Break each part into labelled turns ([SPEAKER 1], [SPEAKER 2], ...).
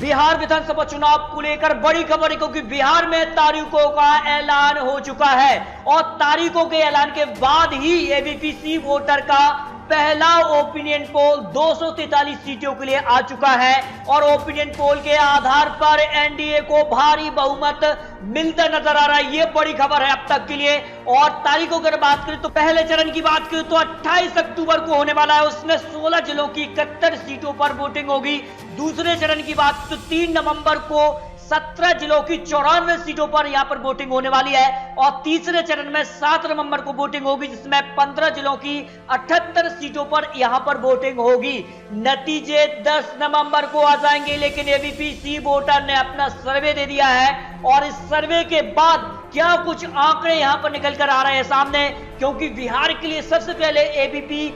[SPEAKER 1] बिहार विधानसभा चुनाव को लेकर बड़ी खबर है, क्योंकि बिहार में तारीखों का ऐलान हो चुका है और तारीखों के ऐलान के बाद ही एबीपी वोटर का पहला ओपिनियन पोल 243 सीटों के लिए आ चुका है और ओपिनियन पोल के आधार पर एनडीए को भारी बहुमत मिलता नजर आ रहा है। यह बड़ी खबर है अब तक के लिए। और तारीखों की बात करें तो पहले चरण की बात करें तो 28 अक्टूबर को होने वाला है, उसमें 16 जिलों की 71 सीटों पर वोटिंग होगी। दूसरे चरण की बात तो 3 नवंबर को 17 जिलों की 94 सीटों पर यहां पर वोटिंग होने वाली है और तीसरे चरण में 7 नवंबर को वोटिंग होगी, जिसमें 15 जिलों की 78 सीटों पर यहां पर वोटिंग होगी। नतीजे 10 नवंबर को आ जाएंगे, लेकिन एबीपी वोटर ने अपना सर्वे दे दिया है और इस सर्वे के बाद क्या कुछ आंकड़े यहां पर निकल कर आ रहे हैं सामने, क्योंकि बिहार के लिए सबसे पहले एबीपी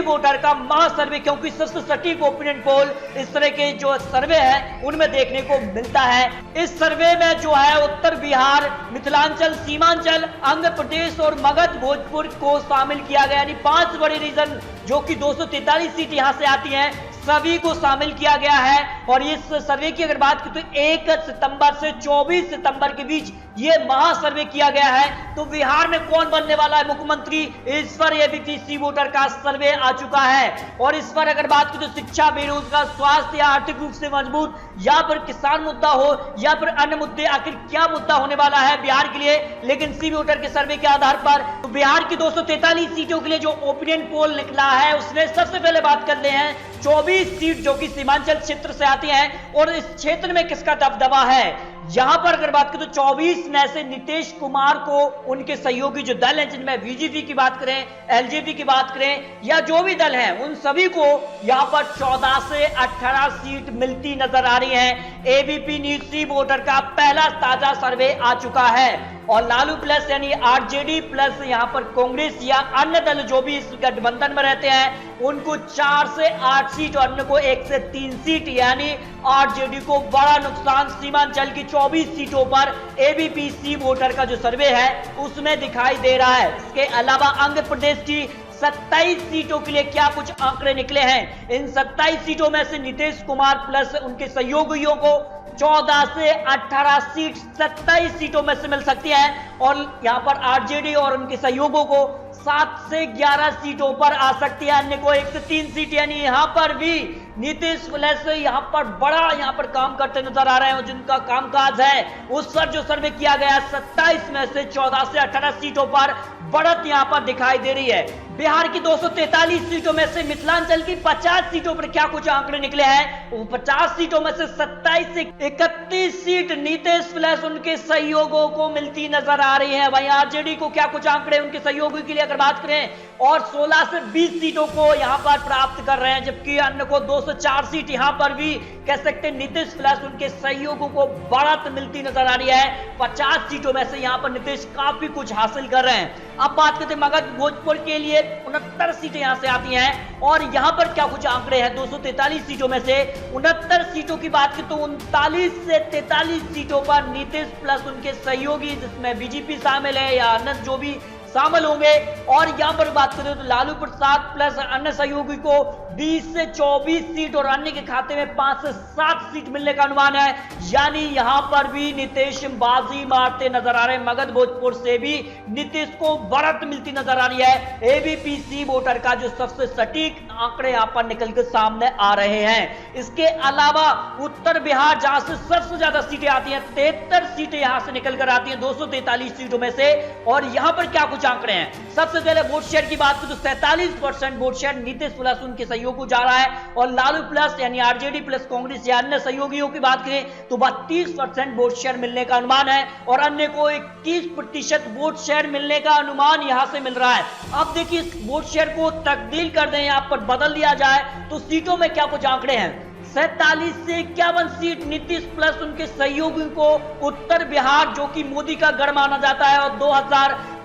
[SPEAKER 1] वोटर का महासर्वे, क्योंकि सबसे सटीक ओपिनियन पोल इस तरह के जो सर्वे है उनमें देखने को मिलता है। इस सर्वे में जो है उत्तर बिहार, मिथिलांचल, सीमांचल, आंध्र प्रदेश और मगध भोजपुर को शामिल किया गया, यानी 5 बड़े रीजन जो कि 243 सीट यहां से आती हैं सभी को शामिल किया गया है। और इस सर्वे की अगर बात करें तो 1 सितंबर से 24 सितंबर के बीच ये महासर्वे किया गया है। तो बिहार में कौन बनने वाला है मुख्यमंत्री, इस पर एबीपी वोटर का सर्वे आ चुका है। और इस पर अगर बात करें तो शिक्षा, बेरोजगार, स्वास्थ्य या आर्थिक रूप से मजबूत, या फिर किसान मुद्दा हो या फिर अन्य मुद्दे, आखिर क्या मुद्दा होने वाला है बिहार के लिए। लेकिन वोटर के सर्वे के आधार पर तो बिहार की 243 सीटों के लिए जो ओपिनियन पोल निकला है उसमें सबसे पहले बात कर ले हैं 24 सीट जो कि सीमांचल क्षेत्र से आती हैं और इस क्षेत्र में किसका दबदबा है। यहां पर अगर बात करें तो 24 में से नीतीश कुमार को उनके सहयोगी जो दल हैं, जिनमें बीजेपी की बात करें, एलजेपी की बात करें या जो भी दल हैं, उन सभी को यहां पर 14 से 18 सीट मिलती नजर आ रही है। एबीपी न्यूज वोटर का पहला ताजा सर्वे आ चुका है और लालू प्लस यानी आरजेडी प्लस यहां पर कांग्रेस या अन्य दल जो भी इस गठबंधन में रहते हैं उनको 4 से 8 सीट और अन्य को 1 से 3 सीट, यानी आरजेडी को बड़ा नुकसान सीमांचल की 24 सीटों पर एबीपी वोटर का जो सर्वे है उसमें दिखाई दे रहा है। इसके अलावा आंध्र प्रदेश की 27 सीटों के लिए क्या कुछ आंकड़े निकले हैं। इन 27 सीटों में से नीतीश कुमार प्लस उनके सहयोगियों को 14 से 18 सीट 27 सीटों में से मिल सकती है और यहां पर आरजेडी और उनके सहयोगों को 7 से 11 सीटों पर आ सकती है, अन्य को 1 से 3 सीट, यानी यहां पर भी नीतीश प्लस यहां पर बड़ा यहां पर काम करते नजर आ रहे हैं। जिनका कामकाज है उस पर जो सर्वे किया गया 27 में से 14 से 18 सीटों पर बढ़त यहां पर दिखाई दे रही है। बिहार की 243 सीटों में से मिथिलांचल की 50 सीटों पर क्या कुछ आंकड़े निकले हैं। 50 सीटों में से 27 से 31 सीट नीतीश प्लस उनके सहयोगों को मिलती नजर आ रही है। वहीं आरजेडी को क्या कुछ आंकड़े उनके सहयोगी के लिए अगर बात करें और 16 से 20 सीटों को यहां पर प्राप्त कर रहे हैं, जबकि अन्य को 2 से 4 सीट यहां पर भी कह सकते हैं नीतीश प्लस उनके सहयोगों को बढ़त मिलती नजर आ रही है। 50 सीटों में से यहां पर नीतीश काफी कुछ हासिल कर रहे हैं। अब बात करते हैं मगध भोजपुर के लिए 69 सीटें यहां से आती हैं और यहां पर क्या कुछ आंकड़े हैं। 243 सीटों में से 69 सीटों की बात करें तो 39 से 43 सीटों पर नीतीश प्लस उनके सहयोगी, जिसमें बीजेपी शामिल है या अन्य जो भी शामिल होंगे। और यहां पर बात करें तो लालू प्रसाद प्लस अन्य सहयोगी को 20 से 24 सीट और अन्य के खाते में 5 से 7 सीट मिलने का अनुमान है, यानी यहां पर भी नीतीश बाजी मारते नजर आ रहे हैं। मगध भोजपुर से भी नीतीश को बढ़त मिलती नजर आ रही है। एबीपी वोटर का जो सबसे सटीक आंकड़े यहां पर निकल कर सामने आ रहे हैं। इसके अलावा उत्तर बिहार जहां से सबसे ज्यादा सीटें आती हैं, 73 सीटें यहां से निकल कर आती हैं 243 सीटों में से। और यहां पर क्या कुछ आंकड़े हैं। सबसे पहले वोट शेयर की बात करें तो 47% वोट शेयर नीतीश प्लस उनके सहयोगी को जा रहा है और लालू प्लस यानी आरजेडी प्लस कांग्रेस या अन्य सहयोगियों की बात करें तो 32% वोट शेयर मिलने का अनुमान है और अन्य को 21% वोट शेयर मिलने का अनुमान यहां से मिल रहा है। अब देखिए इस वोट शेयर को तब्दील कर दें, यहां पर बदल दिया जाए तो सीटों में क्या कुछ आंकड़े हैं। 47 से 51 सीट नीतीश प्लस उनके सहयोगी को उत्तर बिहार जो कि मोदी का गढ़ माना जाता है और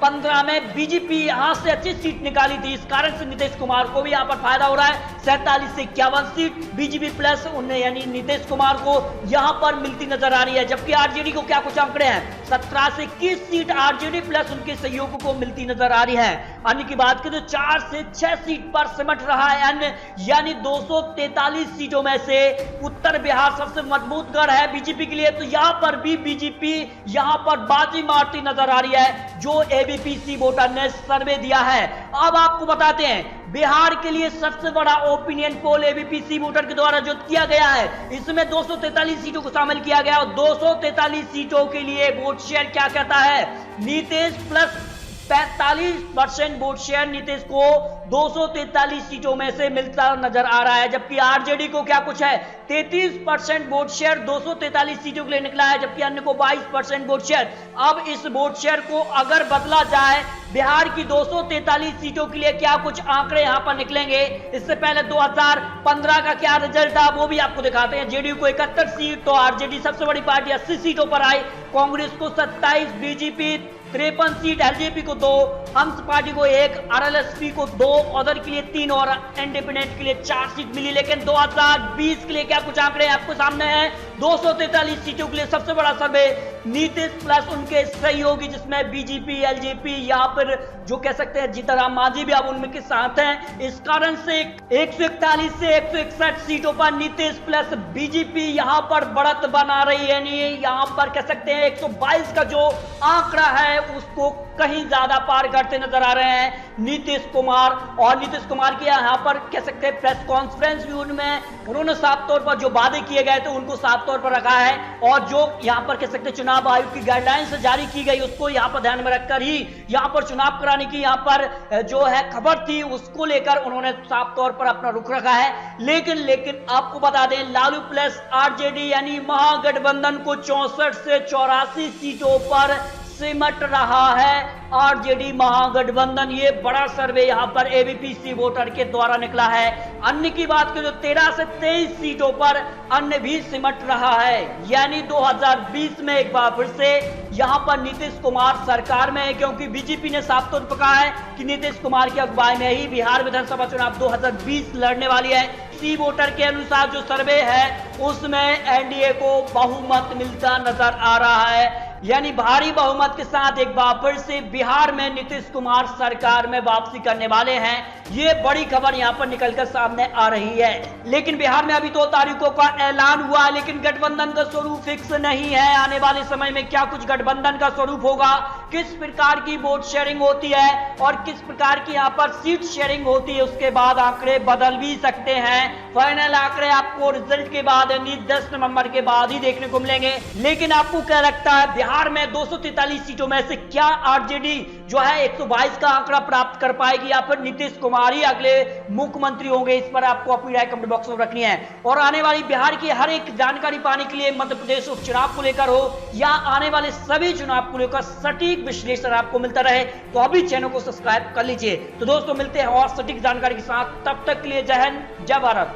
[SPEAKER 1] 2015 में बीजेपी यहां से अच्छी सीट निकाली थी। इस कारण से नीतीश कुमार को भी यहां पर फायदा हो रहा है। 47 से 51 सीट बीजेपी प्लस उन्हें यानी नीतीश कुमार को यहां पर मिलती नजर आ रही है। जबकि आरजेडी को क्या कुछ आंकड़े हैं, 17 से 21 सीट आरजेडी प्लस उनके सहयोगियों को मिलती नजर आ रही है। अन्य की बात करें तो 4 से 6 सीट पर सिमट रहा है अन्य, यानी 243 सीटों में से उत्तर बिहार सबसे मजबूत गढ़ है बीजेपी के लिए। तो यहां पर भी बीजेपी यहां पर बाजी मारती नजर आ रही है, जो एबीपी वोटर ने सर्वे दिया है। अब आपको बताते हैं बिहार के लिए सबसे बड़ा ओपिनियन पोल एबीपी वोटर के द्वारा जो किया गया है, इसमें 243 सीटों को शामिल किया गया और 243 सीटों के लिए वोट शेयर क्या कहता है, Nitish plus 45% vote share Nitish को 243 सीटों में से मिलता नजर आ रहा है। जबकि आरजेडी को क्या कुछ है, 33% वोट शेयर 243 सीटों के लिए निकला है, जबकि अन्य को 22% वोट शेयर। अब इस वोट शेयर को अगर बदला जाए बिहार की 243 सीटों के लिए क्या कुछ आंकड़े यहां पर निकलेंगे। इससे पहले 2015 का क्या रिजल्ट था वो भी आपको दिखाते हैं। जेडीयू को 71 सीट, तो आरजेडी सबसे बड़ी पार्टी 80 सीटों पर आई, कांग्रेस को 27, बीजेपी 53 सीट, एलजेपी को 2, हम्स पार्टी को 1, आरएलएसपी को 2, अदर के लिए 3 और इंडिपेंडेंट के लिए 4 सीट मिली। लेकिन 2020 के लिए क्या कुछ आंकड़े आपको सामने हैं। 243 सीटों के लिए सबसे बड़ा सर्वे नीतीश प्लस उनके सहयोगी, जिसमें बीजेपी, एलजेपी या फिर जो कह सकते हैं जीतनराम मांझी भी अब उनमें के साथ हैं। इस कारण से 141 से 161 सीटों पर नीतीश प्लस बीजेपी यहां पर बढ़त बना रही है। यहां पर कह सकते हैं 122 का जो आंकड़ा है उसको कहीं ज्यादा पार करते नजर आ रहे हैं नीतीश कुमार। और नीतीश कुमार की यहां पर कह सकते हैं प्रेस कॉन्फ्रेंस भी उन्होंने साफ तौर पर जो वादे किए गए थे उनको साफ तौर पर रखा है, और जो यहां पर कह सकते हैं चुनाव आयोग की गाइडलाइंस जारी की गई उसको यहां पर ध्यान में रखकर ही यहां पर चुनाव कराने की यहां पर जो है खबर थी उसको लेकर उन्होंने साफ तौर पर अपना रुख रखा है। लेकिन आपको बता दें लालू प्लस आरजेडी यानी महागठबंधन को 64 से 84 सीटों पर सिमट रहा है आरजेडी महागठबंधन। ये बड़ा सर्वे यहां पर एबीपी वोटर के द्वारा निकला है। अन्य की बात करें तो 13 से 23 सीटों पर अन्य भी सिमट रहा है, यानी 2020 में एक बार फिर से यहां पर नीतीश कुमार सरकार में है, क्योंकि बीजेपी ने साफ तौर पर कहा है कि नीतीश कुमार की अगुवाई में ही बिहार विधानसभा चुनाव 2020 लड़ने वाली है। वोटर के अनुसार जो सर्वे है उसमें एनडीए को बहुमत मिलता नजर आ रहा है, यानी भारी बहुमत के साथ एक बार फिर से बिहार में नीतीश कुमार सरकार में वापसी करने वाले हैं। ये बड़ी खबर यहां पर निकलकर सामने आ रही है। लेकिन बिहार में अभी 2 तारीखों का ऐलान हुआ है, लेकिन गठबंधन का स्वरूप फिक्स नहीं है। आने वाले समय में क्या कुछ गठबंधन का स्वरूप होगा, किस प्रकार की वोट शेयरिंग होती है और किस प्रकार की यहां पर सीट शेयरिंग होती है, उसके बाद आंकड़े बदल भी सकते हैं। फाइनल आंकड़े आपको रिजल्ट के बाद यानी 10 नवंबर के बाद ही देखने को मिलेंगे। लेकिन आपको क्या लगता है बिहार में 243 सीटों में से क्या आरजेडी जो है 122 का आंकड़ा प्राप्त कर पाएगी या फिर नीतीश कुमार ही अगले मुख्यमंत्री होंगे? इस पर आपको अपनी राय कमेंट बॉक्स में रखनी है। और आने वाली बिहार की हर एक जानकारी पाने के लिए मध्य प्रदेश उपचुनाव को लेकर हो या आने वाले सभी चुनाव को लेकर सटीक विश्लेषण आपको मिलता रहे तो अभी चैनल को सब्सक्राइब कर लीजिए। तो दोस्तों मिलते हैं और सटीक जानकारी के साथ, तब तक के लिए जय हिंद जय भारत।